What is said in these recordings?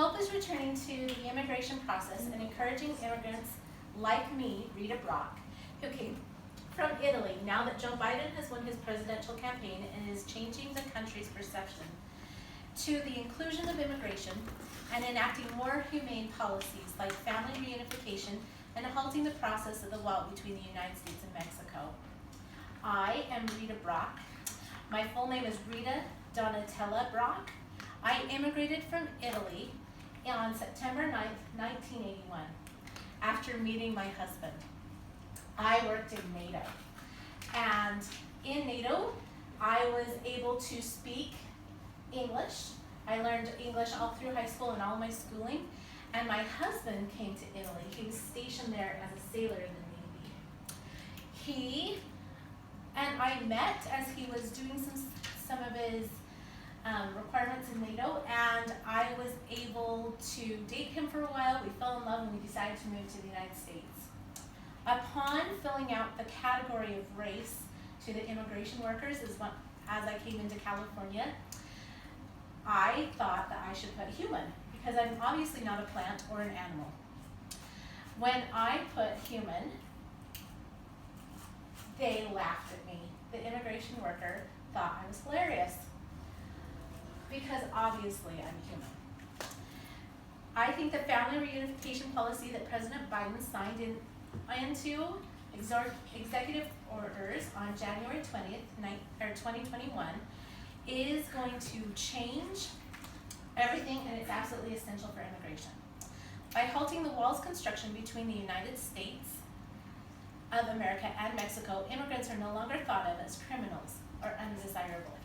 Hope is returning to the immigration process and encouraging immigrants like me, Rita Brock, who came from Italy, now that Joe Biden has won his presidential campaign and is changing the country's perception, to the inclusion of immigration and enacting more humane policies like family reunification and halting the process of the wall between the United States and Mexico. I am Rita Brock. My full name is Rita Donatella Brock. I immigrated from Italy on September 9th, 1981, after meeting my husband. I worked in NATO, and in NATO, I was able to speak English. I learned English all through high school and all my schooling, and my husband came to Italy. He was stationed there as a sailor in the Navy. He and I met as he was doing some of his requirements in NATO, and I was able to date him for a while. We fell in love and we decided to move to the United States. Upon filling out the category of race to the immigration workers as I came into California, I thought that I should put human, because I'm obviously not a plant or an animal. When I put human, they laughed at me. The immigration worker thought I was hilarious, because obviously I'm human. I think the family reunification policy that President Biden signed into executive orders on January 20th, 2021 is going to change everything, and it's absolutely essential for immigration. By halting the wall's construction between the United States of America and Mexico, immigrants are no longer thought of as criminals or undesirable.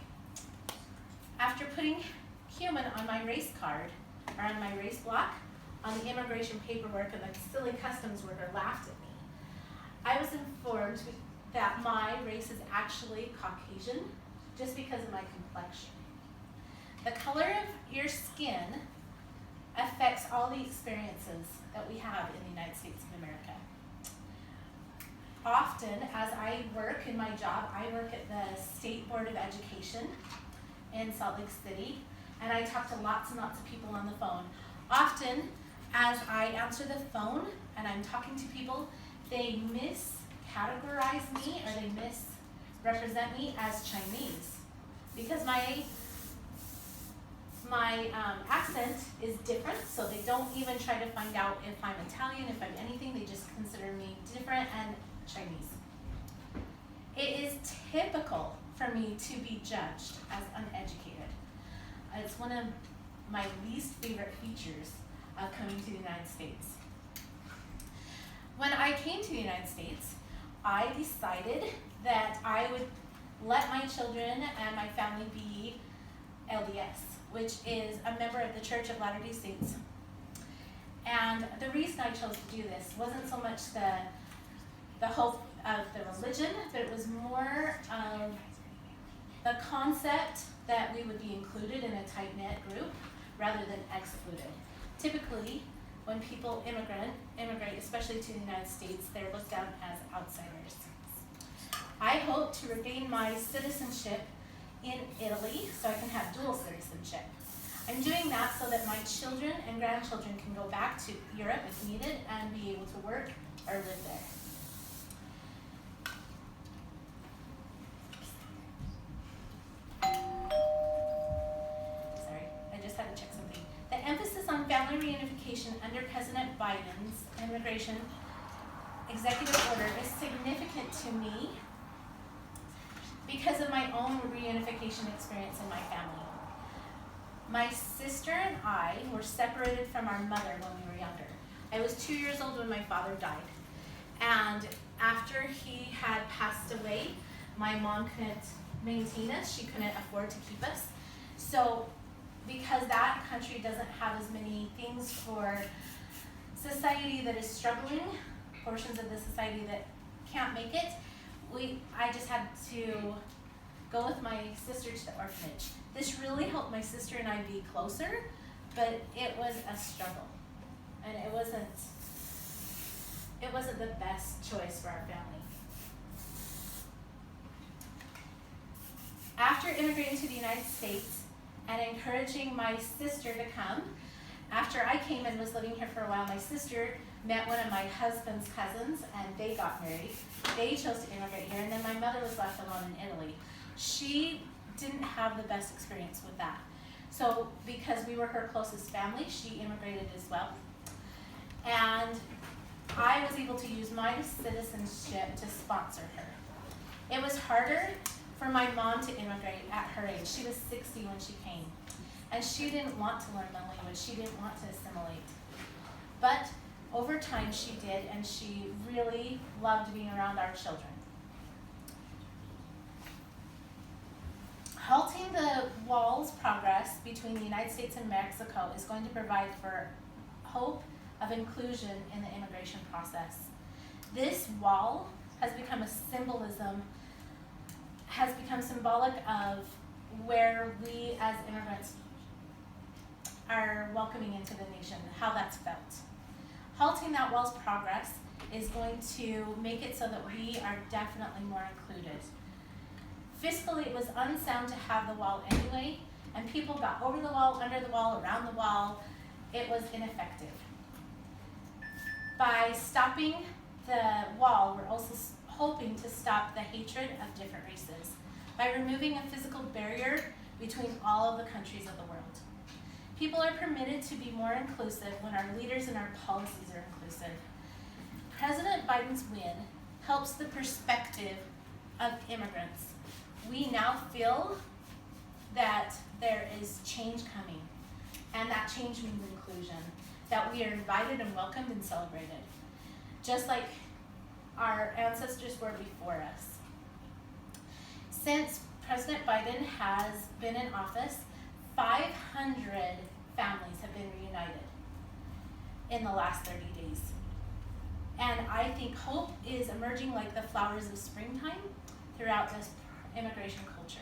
After putting human on my race card, or on my race block, on the immigration paperwork, and the silly customs worker laughed at me, I was informed that my race is actually Caucasian just because of my complexion. The color of your skin affects all the experiences that we have in the United States of America. Often, as I work in my job, I work at the State Board of Education in Salt Lake City, and I talk to lots and lots of people on the phone. Often, as I answer the phone and I'm talking to people, they miscategorize me, or they misrepresent me as Chinese, because my accent is different, so they don't even try to find out if I'm Italian, if I'm anything. They just consider me different and Chinese. It is typical for me to be judged as uneducated. It's one of my least favorite features of coming to the United States. When I came to the United States, I decided that I would let my children and my family be LDS, which is a member of the Church of Latter-day Saints. And the reason I chose to do this wasn't so much the hope of the religion, but it was more of the concept that we would be included in a tight-knit group rather than excluded. Typically, when people immigrate, especially to the United States, they're looked at as outsiders. I hope to regain my citizenship in Italy so I can have dual citizenship. I'm doing that so that my children and grandchildren can go back to Europe if needed and be able to work or live there. Family reunification under President Biden's immigration executive order is significant to me because of my own reunification experience in my family. My sister and I were separated from our mother when we were younger. I was 2 years old when my father died. And after he had passed away, my mom couldn't maintain us. She couldn't afford to keep us. So because that country doesn't have as many things for society that is struggling, portions of the society that can't make it, I just had to go with my sister to the orphanage. This really helped my sister and I be closer, but it was a struggle. And it wasn't the best choice for our family. After immigrating to the United States and encouraging my sister to come, After I came and was living here for a while, my sister met one of my husband's cousins and they got married. They chose to immigrate here, and then my mother was left alone in Italy. She didn't have the best experience with that. So because we were her closest family, she immigrated as well. And I was able to use my citizenship to sponsor her. It was harder for my mom to immigrate at her age. She was 60 when she came. And she didn't want to learn the language. She didn't want to assimilate. But over time she did, and she really loved being around our children. Halting the wall's progress between the United States and Mexico is going to provide for hope of inclusion in the immigration process. This wall has become symbolic of where we as immigrants are welcoming into the nation, how that's felt. Halting that wall's progress is going to make it so that we are definitely more included. Fiscally, it was unsound to have the wall anyway, and people got over the wall, under the wall, around the wall. It was ineffective. By stopping the wall, we're also hoping to stop the hatred of different races by removing a physical barrier between all of the countries of the world. People are permitted to be more inclusive when our leaders and our policies are inclusive. President Biden's win helps the perspective of immigrants. We now feel that there is change coming, and that change means inclusion, that we are invited and welcomed and celebrated, just like our ancestors were before us. Since President Biden has been in office, 500 families have been reunited in the last 30 days. And I think hope is emerging like the flowers of springtime throughout this immigration culture.